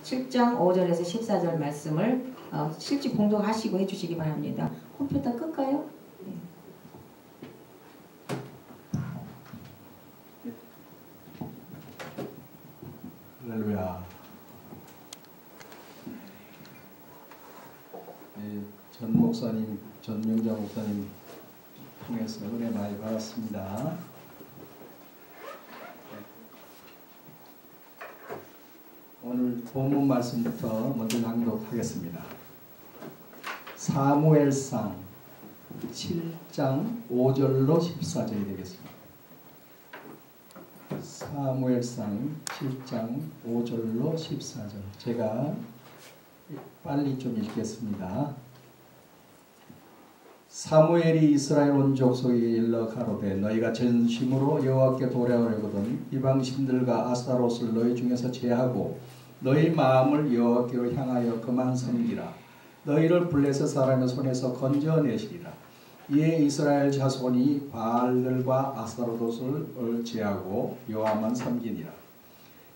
7장 5절에서 14절 말씀을 실제 공독하시고 해주시기 바랍니다. 컴퓨터 끌까요? 할렐루야. 전 목사님, 전명자 목사님 통해서 은혜 많이 받았습니다. 오늘 본문 말씀부터 먼저 낭독하겠습니다. 사무엘상 7장 5절로 14절이 되겠습니다. 사무엘상 7장 5절로 14절. 제가 빨리 좀 읽겠습니다. 사무엘이 이스라엘 온 족속에게 일러 가로되 너희가 전심으로 여호와께 돌아오려거든 이방신들과 아스타롯을 너희 중에서 제하고 너희 마음을 여호와께로 향하여 그만 섬기라. 너희를 블레셋 사람의 손에서 건져내시리라. 이에 이스라엘 자손이 바알들과 아스타롯을 제하고 여호와만 섬기니라.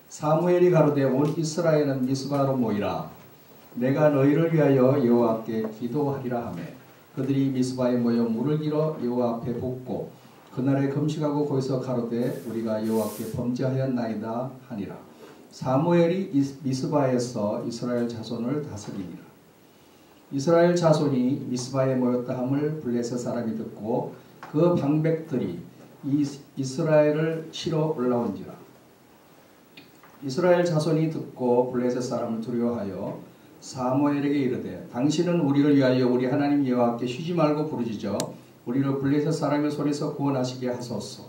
사무엘이 가로되 온 이스라엘은 미스바로 모이라. 내가 너희를 위하여 여호와께 기도하리라 하며 그들이 미스바에 모여 물을 길어 여호와 앞에 붓고 그날에 금식하고 거기서 가로되 우리가 여호와께 범죄하였나이다 하니라. 사무엘이 미스바에서 이스라엘 자손을 다스리니라. 이스라엘 자손이 미스바에 모였다 함을 블레셋 사람이 듣고 그 방백들이 이스라엘을 치러 올라온지라. 이스라엘 자손이 듣고 블레셋 사람을 두려워하여 사무엘에게 이르되 당신은 우리를 위하여 우리 하나님 여호와께 쉬지 말고 부르짖어 우리를 블레셋 사람의 손에서 구원하시게 하소서.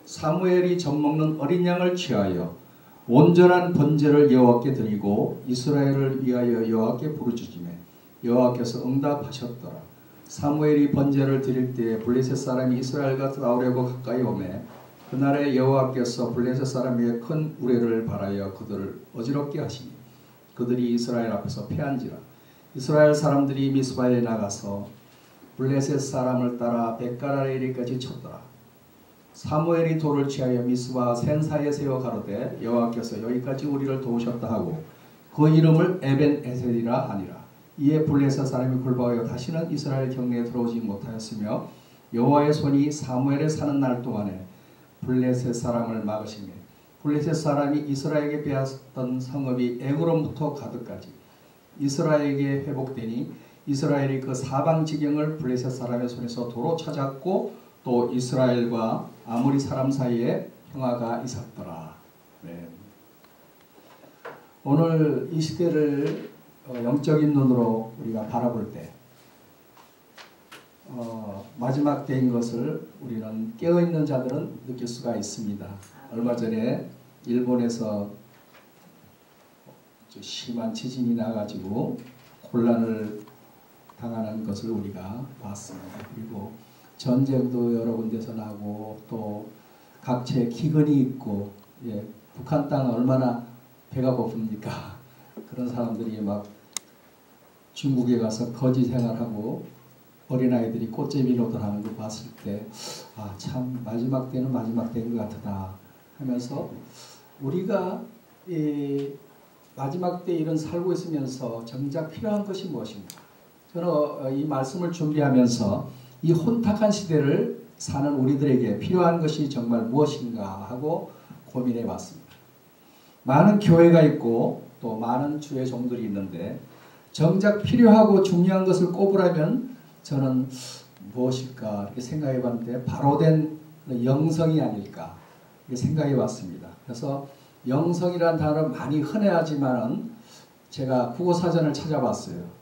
사무엘이 젖먹는 어린 양을 취하여 온전한 번제를 여호와께 드리고 이스라엘을 위하여 여호와께 부르짖으며 여호와께서 응답하셨더라. 사무엘이 번제를 드릴 때에 블레셋 사람이 이스라엘과 싸우려고 가까이 오매 그날에 여호와께서 블레셋 사람 위에 큰 우레를 발하여 그들을 어지럽게 하시니 그들이 이스라엘 앞에서 패한지라. 이스라엘 사람들이 미스바에 나가서 블레셋 사람을 따라 벳갈 아래 이르기까지 쳤더라. 사무엘이 돌을 취하여 미스바 센사에 세워 가로되 여호와께서 여기까지 우리를 도우셨다 하고 그 이름을 에벤 에셀이라 하니라. 이에 블레셋 사람이 굴복하여 다시는 이스라엘 경내에 들어오지 못하였으며 여호와의 손이 사무엘에 사는 날 동안에 블레셋 사람을 막으시며 블레셋 사람이 이스라엘에게 빼앗던 성읍이 에그론부터 가드까지 이스라엘에게 회복되니 이스라엘이 그 사방 지경을 블레셋 사람의 손에서 도로 찾았고 또 이스라엘과 아모리 사람 사이에 평화가 있었더라. 네. 오늘 이 시대를 영적인 눈으로 우리가 바라볼 때 마지막 때인 것을 우리는 깨어있는 자들은 느낄 수가 있습니다. 얼마 전에 일본에서 심한 지진이 나가지고 혼란을 당하는 것을 우리가 봤습니다. 그리고 전쟁도 여러 군데서 나고 또 각처에 기근이 있고 북한 땅은 얼마나 배가 고픕니까? 그런 사람들이 막 중국에 가서 거지 생활하고 어린아이들이 꽃제비 노릇하는 거 봤을 때 아, 참 마지막 때는 마지막 때인 것 같다 하면서 우리가 이 마지막 때 이런 살고 있으면서 정작 필요한 것이 무엇인가? 저는 이 말씀을 준비하면서 이 혼탁한 시대를 사는 우리들에게 필요한 것이 정말 무엇인가 하고 고민해 봤습니다. 많은 교회가 있고 또 많은 주의 종들이 있는데 정작 필요하고 중요한 것을 꼽으라면 저는 무엇일까 이렇게 생각해 봤는데 바로 된 영성이 아닐까 이렇게 생각해 봤습니다. 그래서 영성이라는 단어 많이 흔해하지만은 제가 국어사전을 찾아봤어요.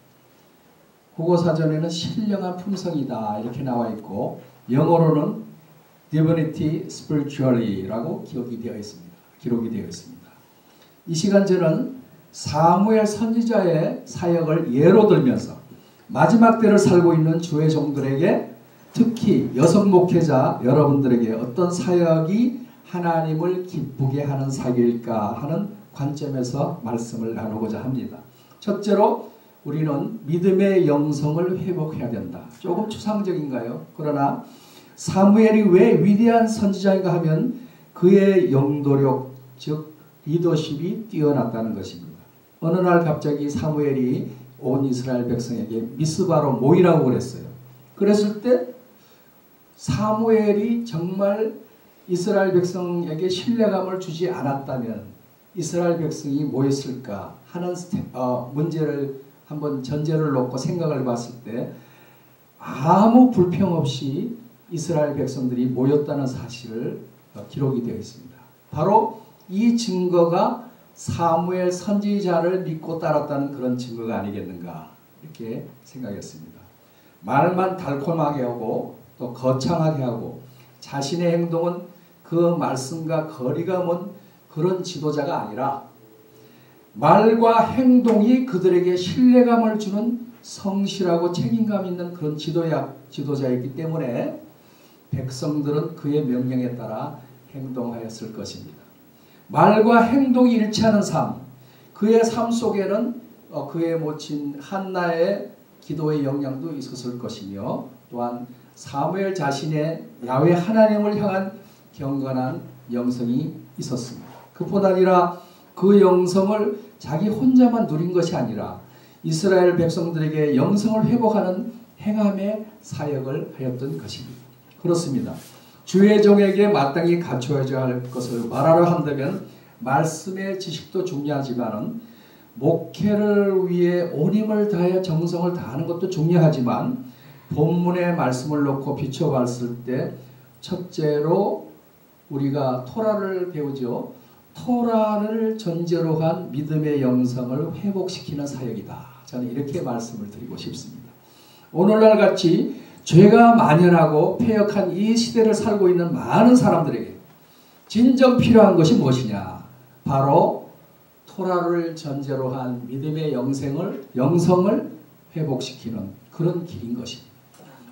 국어사전에는 신령한 품성이다 이렇게 나와 있고 영어로는 Divinity Spiritually라고 기록이 되어 있습니다. 이 시간 저는 사무엘 선지자의 사역을 예로 들면서 마지막 때를 살고 있는 주의 종들에게 특히 여성 목회자 여러분들에게 어떤 사역이 하나님을 기쁘게 하는 사역일까 하는 관점에서 말씀을 나누고자 합니다. 첫째로 우리는 믿음의 영성을 회복해야 된다. 조금 추상적인가요? 그러나 사무엘이 왜 위대한 선지자인가 하면 그의 영도력 즉 리더십이 뛰어났다는 것입니다. 어느 날 갑자기 사무엘이 온 이스라엘 백성에게 미스바로 모이라고 그랬어요. 그랬을 때 사무엘이 정말 이스라엘 백성에게 신뢰감을 주지 않았다면 이스라엘 백성이 뭐였을까 하는 문제를 한번 전제를 놓고 생각을 봤을 때 아무 불평 없이 이스라엘 백성들이 모였다는 사실을 기록이 되어 있습니다. 바로 이 증거가 사무엘 선지자를 믿고 따랐다는 그런 증거가 아니겠는가 이렇게 생각했습니다. 말만 달콤하게 하고 또 거창하게 하고 자신의 행동은 그 말씀과 거리가 먼 그런 지도자가 아니라 말과 행동이 그들에게 신뢰감을 주는 성실하고 책임감 있는 그런 지도자이기 때문에 백성들은 그의 명령에 따라 행동하였을 것입니다. 말과 행동이 일치하는 삶, 그의 삶 속에는 그의 모친 한나의 기도의 영향도 있었을 것이며 또한 사무엘 자신의 야훼 하나님을 향한 경건한 영성이 있었습니다. 그뿐 아니라 그 영성을 자기 혼자만 누린 것이 아니라 이스라엘 백성들에게 영성을 회복하는 행함의 사역을 하였던 것입니다. 그렇습니다. 주의 종에게 마땅히 갖추어야 할 것을 말하려 한다면 말씀의 지식도 중요하지만 목회를 위해 온 힘을 다해 정성을 다하는 것도 중요하지만 본문의 말씀을 놓고 비춰봤을 때 첫째로 우리가 토라를 배우죠. 토라를 전제로 한 믿음의 영성을 회복시키는 사역이다. 저는 이렇게 말씀을 드리고 싶습니다. 오늘날 같이 죄가 만연하고 패역한 이 시대를 살고 있는 많은 사람들에게 진정 필요한 것이 무엇이냐? 바로 토라를 전제로 한 믿음의 영성을 회복시키는 그런 길인 것입니다.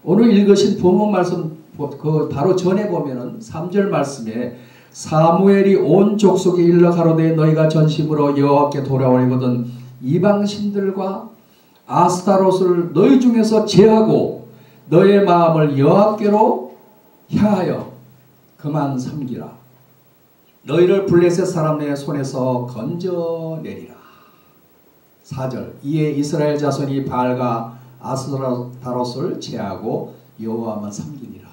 오늘 읽으신 본문 말씀 그 바로 전에 보면은 3절 말씀에 사무엘이 온 족속에 일러 가로되 너희가 전심으로 여호와께 돌아오려거든 이방신들과 아스타롯을 너희 중에서 제하고 너의 마음을 여호와께로 향하여 그만 섬기라. 너희를 블레셋 사람의 손에서 건져내리라. 4절 이에 이스라엘 자손이 바알과 아스타롯을 제하고 여호와만 섬기니라.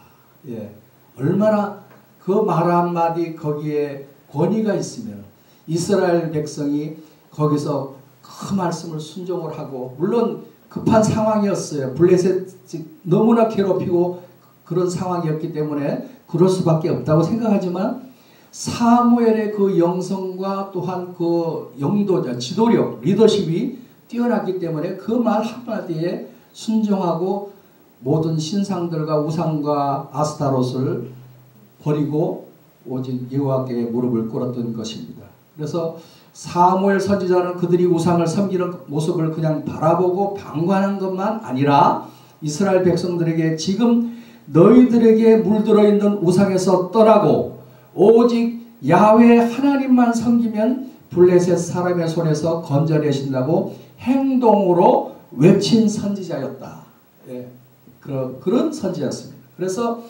예, 얼마나 그 말 한마디 거기에 권위가 있으면 이스라엘 백성이 거기서 그 말씀을 순종을 하고 물론 급한 상황이었어요. 블레셋이 너무나 괴롭히고 그런 상황이었기 때문에 그럴 수밖에 없다고 생각하지만 사무엘의 그 영성과 또한 그 영도자, 지도력, 리더십이 뛰어났기 때문에 그 말 한마디에 순종하고 모든 신상들과 우상과 아스타롯을 버리고 오직 여호와께 무릎을 꿇었던 것입니다. 그래서 사무엘 선지자는 그들이 우상을 섬기는 모습을 그냥 바라보고 방관한 것만 아니라 이스라엘 백성들에게 지금 너희들에게 물들어 있는 우상에서 떠나고 오직 야훼 하나님만 섬기면 블레셋 사람의 손에서 건져내신다고 행동으로 외친 선지자였다. 예, 그런 선지자였습니다. 그래서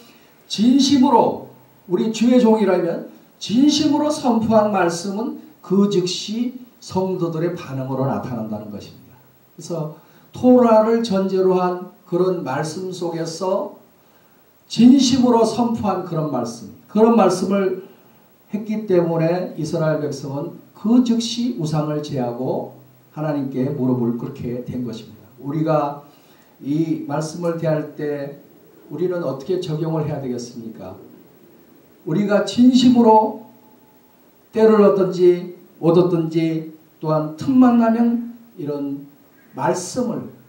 진심으로 우리 주의 종이라면 진심으로 선포한 말씀은 그 즉시 성도들의 반응으로 나타난다는 것입니다. 그래서 토라를 전제로 한 그런 말씀 속에서 진심으로 선포한 그런 말씀을 했기 때문에 이스라엘 백성은 그 즉시 우상을 제하고 하나님께 무릎을 꿇게 된 것입니다. 우리가 이 말씀을 대할 때 우리는 어떻게 적용을 해야 되겠습니까? 우리가 진심으로 때를 얻었든지 또한 틈만 나면 이런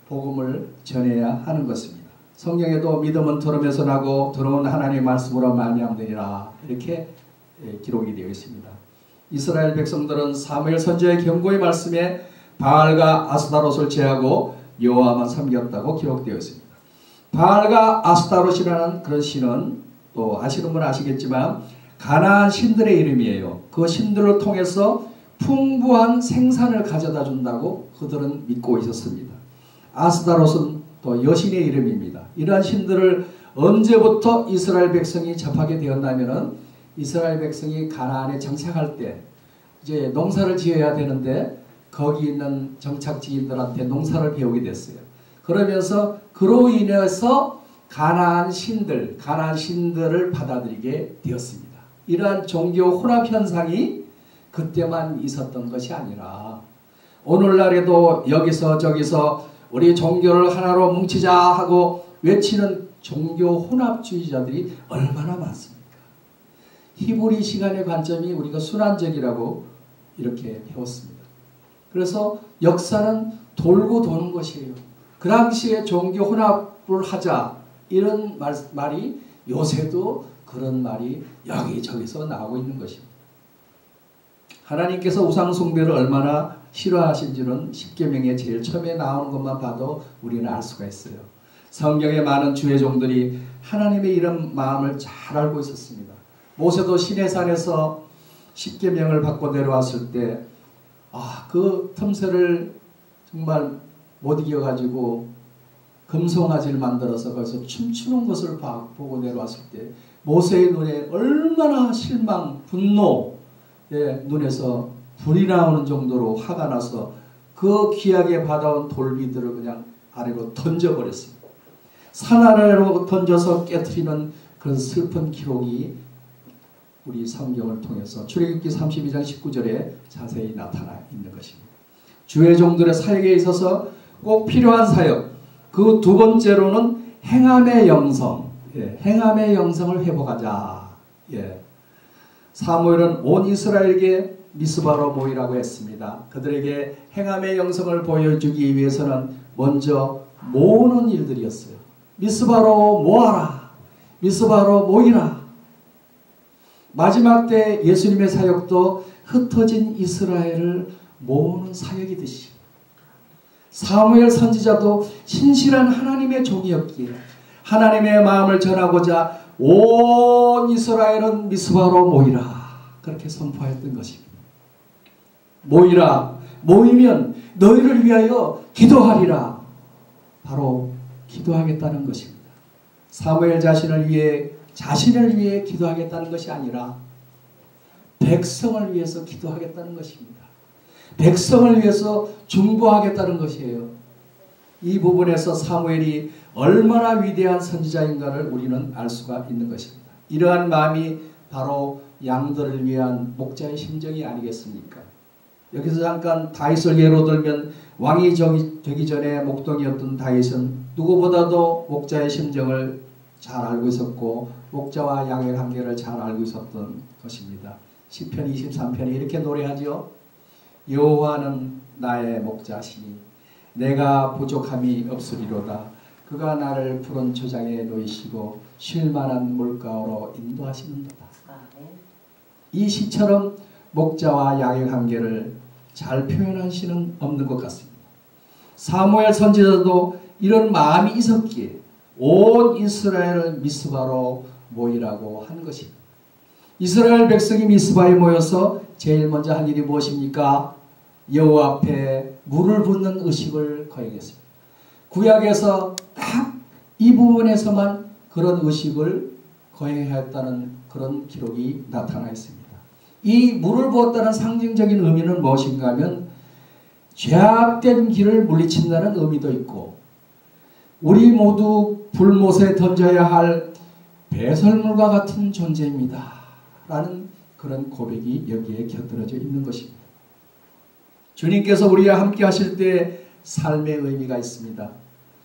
복음을 전해야 하는 것입니다. 성경에도 믿음은 들음에서 나고 들어온 하나님의 말씀으로 말미암으리라 이렇게 기록이 되어 있습니다. 이스라엘 백성들은 사무엘 선지자의 경고의 말씀에 바알과 아스타롯을 제하고 여호와만 섬겼다고 기록되어 있습니다. 바알과 아스타롯이라는 그런 신은 또 아시는 분은 아시겠지만 가나안 신들의 이름이에요. 그 신들을 통해서 풍부한 생산을 가져다 준다고 그들은 믿고 있었습니다. 아스타롯은 또 여신의 이름입니다. 이러한 신들을 언제부터 이스라엘 백성이 접하게 되었냐면은 이스라엘 백성이 가나안에 정착할 때 이제 농사를 지어야 되는데 거기 있는 정착지인들한테 농사를 배우게 됐어요. 그러면서 그로 인해서 가나안 신들을 받아들이게 되었습니다. 이러한 종교 혼합 현상이 그때만 있었던 것이 아니라 오늘날에도 여기서 저기서 우리 종교를 하나로 뭉치자 하고 외치는 종교 혼합주의자들이 얼마나 많습니까? 히브리 시간의 관점이 우리가 순환적이라고 이렇게 배웠습니다. 그래서 역사는 돌고 도는 것이에요. 그 당시에 종교 혼합을 하자 이런 말이 요새도 그런 말이 여기저기서 나오고 있는 것입니다. 하나님께서 우상 숭배를 얼마나 싫어하신지는 십계명에 제일 처음에 나오는 것만 봐도 우리는 알 수가 있어요. 성경의 많은 주의종들이 하나님의 이런 마음을 잘 알고 있었습니다. 모세도 시내산에서 십계명을 받고 내려왔을 때 그 틈새를 정말 못 이겨가지고 금송아지를 만들어서 거기서 춤추는 것을 보고 내려왔을 때 모세의 눈에 얼마나 실망, 분노, 눈에서 불이 나오는 정도로 화가 나서 그 귀하게 받아온 돌비들을 그냥 아래로 던져버렸습니다. 산 아래로 던져서 깨트리는 그런 슬픈 기록이 우리 성경을 통해서 출애굽기 32장 19절에 자세히 나타나 있는 것입니다. 주의 종들의 사역에 있어서 꼭 필요한 사역, 그 두 번째로는 행함의 영성, 행함의 영성을 회복하자. 사무엘은 온 이스라엘에게 미스바로 모이라고 했습니다. 그들에게 행함의 영성을 보여주기 위해서는 먼저 모으는 일들이었어요. 미스바로 모아라. 미스바로 모이라. 마지막 때 예수님의 사역도 흩어진 이스라엘을 모으는 사역이듯이 사무엘 선지자도 신실한 하나님의 종이었기에 하나님의 마음을 전하고자 온 이스라엘은 미스바로 모이라 그렇게 선포했던 것입니다. 모이라. 모이면 너희를 위하여 기도하리라. 바로 기도하겠다는 것입니다. 사무엘 자신을 위해 기도하겠다는 것이 아니라 백성을 위해서 기도하겠다는 것입니다. 백성을 위해서 중보하겠다는 것이에요. 이 부분에서 사무엘이 얼마나 위대한 선지자인가를 우리는 알 수가 있는 것입니다. 이러한 마음이 바로 양들을 위한 목자의 심정이 아니겠습니까? 여기서 잠깐 다윗을 예로 들면 왕이 되기 전에 목동이었던 다윗은 누구보다도 목자의 심정을 잘 알고 있었고 목자와 양의 관계를 잘 알고 있었던 것입니다. 시편 23편에 이렇게 노래하죠. 여호와는 나의 목자시니 내가 부족함이 없으리로다. 그가 나를 푸른 초장에 놓이시고 쉴만한 물가로 인도하시는도다. 이 시처럼 목자와 양의 관계를 잘 표현한 시는 없는 것 같습니다. 사무엘 선지자도 이런 마음이 있었기에 온 이스라엘을 미스바로 모이라고 한 것입니다. 이스라엘 백성이 미스바에 모여서 제일 먼저 한 일이 무엇입니까? 여호와 앞에 물을 붓는 의식을 거행했습니다. 구약에서 딱 이 부분에서만 그런 의식을 거행했다는 그런 기록이 나타나 있습니다. 이 물을 부었다는 상징적인 의미는 무엇인가 하면 죄악된 길을 물리친다는 의미도 있고 우리 모두 불못에 던져야 할 배설물과 같은 존재입니다. 라는 그런 고백이 여기에 곁들여져 있는 것입니다. 주님께서 우리와 함께 하실 때 삶의 의미가 있습니다.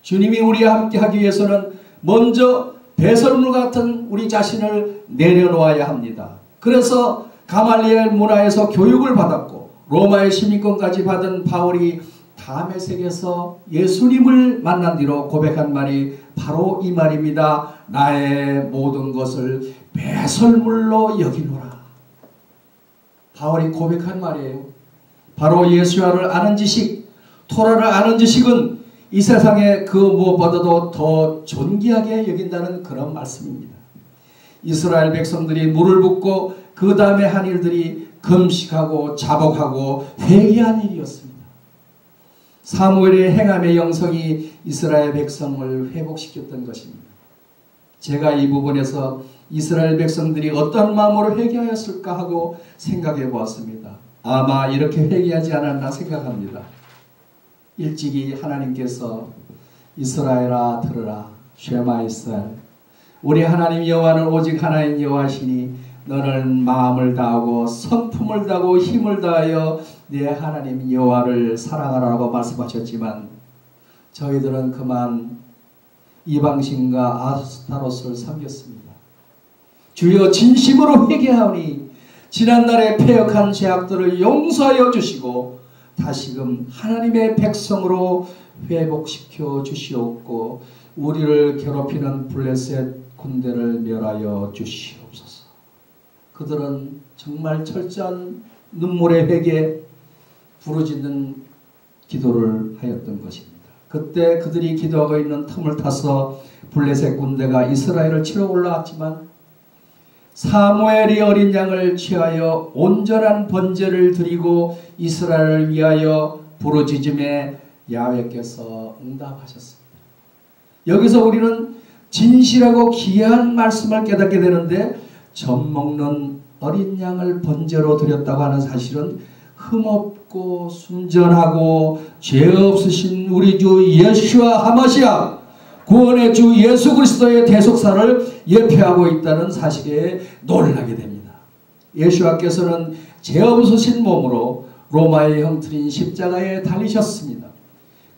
주님이 우리와 함께 하기 위해서는 먼저 배설물 같은 우리 자신을 내려놓아야 합니다. 그래서 가말리엘 문화에서 교육을 받았고 로마의 시민권까지 받은 바울이 다메섹에서 예수님을 만난 뒤로 고백한 말이 바로 이 말입니다. 나의 모든 것을 배설물로 여기노라. 바울이 고백한 말이에요. 바로 예수야를 아는 지식, 토라를 아는 지식은 이 세상에 그 무엇보다도 더 존귀하게 여긴다는 그런 말씀입니다. 이스라엘 백성들이 물을 붓고 그 다음에 한 일들이 금식하고 자복하고 회개한 일이었습니다. 사무엘의 행함의 영성이 이스라엘 백성을 회복시켰던 것입니다. 제가 이 부분에서 이스라엘 백성들이 어떤 마음으로 회개하였을까 하고 생각해 보았습니다. 아마 이렇게 회개하지 않았나 생각합니다. 일찍이 하나님께서 이스라엘아 들으라 쉐마 이스라엘 우리 하나님 여호와는 오직 하나님 여호와시니 너는 마음을 다하고 성품을 다하고 힘을 다하여 내 하나님 여호와를 사랑하라고 말씀하셨지만 저희들은 그만 이방신과 아스타롯을 섬겼습니다. 주여 진심으로 회개하오니 지난날의 패역한 죄악들을 용서하여 주시고 다시금 하나님의 백성으로 회복시켜 주시옵고 우리를 괴롭히는 블레셋 군대를 멸하여 주시옵소서. 그들은 정말 철저한 눈물의 회개 부르짖는 기도를 하였던 것입니다. 그때 그들이 기도하고 있는 틈을 타서 블레셋 군대가 이스라엘을 치러 올라왔지만 사무엘이 어린 양을 취하여 온전한 번제를 드리고 이스라엘을 위하여 부르짖음에 야훼께서 응답하셨습니다. 여기서 우리는 진실하고 귀한 말씀을 깨닫게 되는데 젖먹는 어린 양을 번제로 드렸다고 하는 사실은 흠없고 순전하고 죄 없으신 우리 주 예수와 하마시아 구원의 주 예수 그리스도의 대속사를 예표하고 있다는 사실에 놀라게 됩니다. 예수와께서는 죄 없으신 몸으로 로마의 형틀인 십자가에 달리셨습니다.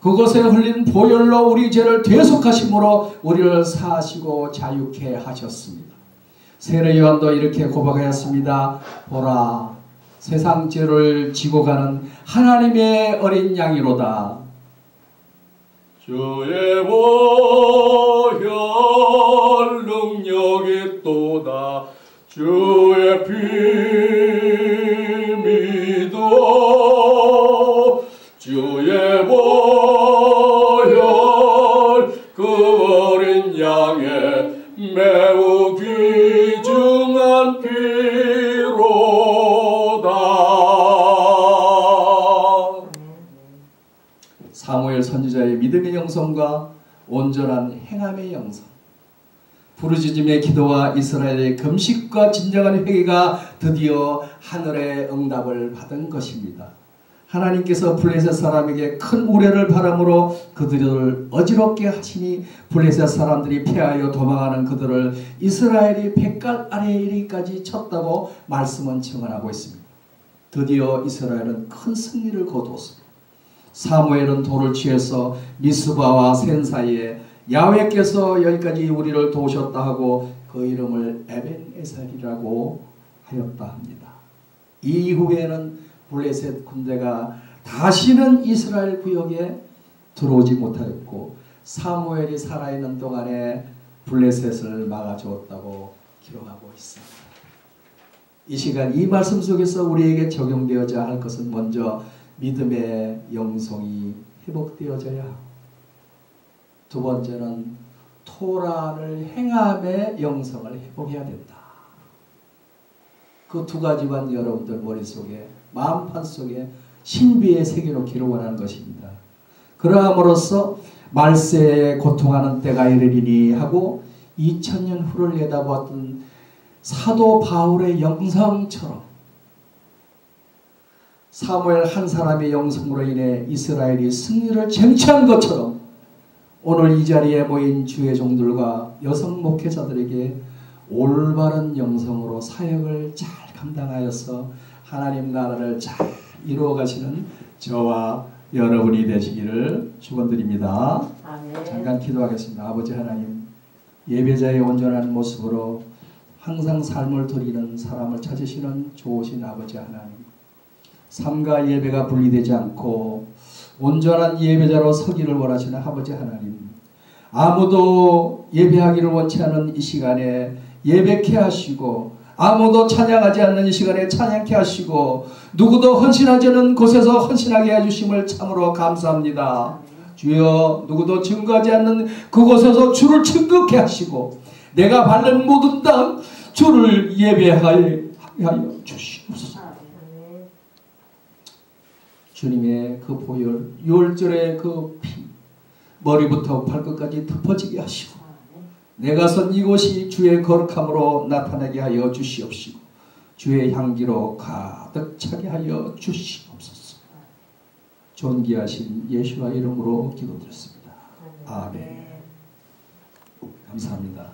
그것에 흘린 보혈로 우리 죄를 대속하심으로 우리를 사하시고 자유케 하셨습니다. 세례 요한도 이렇게 고백하였습니다. 보라 세상 죄를 지고 가는 하나님의 어린 양이로다. 주의 보혈 능력이 또다. 주의 피 믿어. 주의 보혈 그 어린 양의 매우 귀중한 피로다. 사무엘 선지자의 믿음의 영성과 온전한 행함의 영성, 부르짖음의 기도와 이스라엘의 금식과 진정한 회개가 드디어 하늘의 응답을 받은 것입니다. 하나님께서 블레셋 사람에게 큰 우려를 바람으로 그들을 어지럽게 하시니 블레셋 사람들이 패하여 도망하는 그들을 이스라엘이 백갈 아래에 이르기까지 쳤다고 말씀은 증언하고 있습니다. 드디어 이스라엘은 큰 승리를 거두었습니다. 사무엘은 돌을 취해서 미스바와 센 사이에 야훼께서 여기까지 우리를 도우셨다 하고 그 이름을 에벤에셀이라고 하였다 합니다. 이후에는 블레셋 군대가 다시는 이스라엘 구역에 들어오지 못하였고 사무엘이 살아있는 동안에 블레셋을 막아주었다고 기록하고 있습니다. 이 시간 이 말씀 속에서 우리에게 적용되어져야 할 것은 먼저 믿음의 영성이 회복되어져야 하고 두 번째는 토라를 행함의 영성을 회복해야 된다. 그 두 가지만 여러분들 머릿속에 마음판 속에 신비의 세계로 기록을 하는 것입니다. 그러함으로써 말세에 고통하는 때가 이르리니 하고 2000년 후를 내다봤던 사도 바울의 영성처럼 사무엘 한 사람의 영성으로 인해 이스라엘이 승리를 쟁취한 것처럼 오늘 이 자리에 모인 주의 종들과 여성 목회자들에게 올바른 영성으로 사역을 잘 감당하여서 하나님 나라를 잘 이루어 가시는 저와 여러분이 되시기를 축원드립니다. 아멘. 잠깐 기도하겠습니다. 아버지 하나님, 예배자의 온전한 모습으로 항상 삶을 드리는 사람을 찾으시는 좋으신 아버지 하나님, 삶과 예배가 분리되지 않고 온전한 예배자로 서기를 원하시는 아버지 하나님, 아무도 예배하기를 원치 않은 이 시간에 예배케 하시고 아무도 찬양하지 않는 이 시간에 찬양케 하시고 누구도 헌신하지 않는 곳에서 헌신하게 해주심을 참으로 감사합니다. 주여, 누구도 증거하지 않는 그곳에서 주를 증거케 하시고 내가 밟는 모든 땅 주를 예배하여 주시옵소서. 주님의 그 보혈, 6월절의 그 피, 머리부터 발끝까지 덮어지게 하시고 내가 선 이곳이 주의 거룩함으로 나타나게 하여 주시옵시고 주의 향기로 가득 차게 하여 주시옵소서. 존귀하신 예수와 이름으로 기도드렸습니다. 아멘. 감사합니다.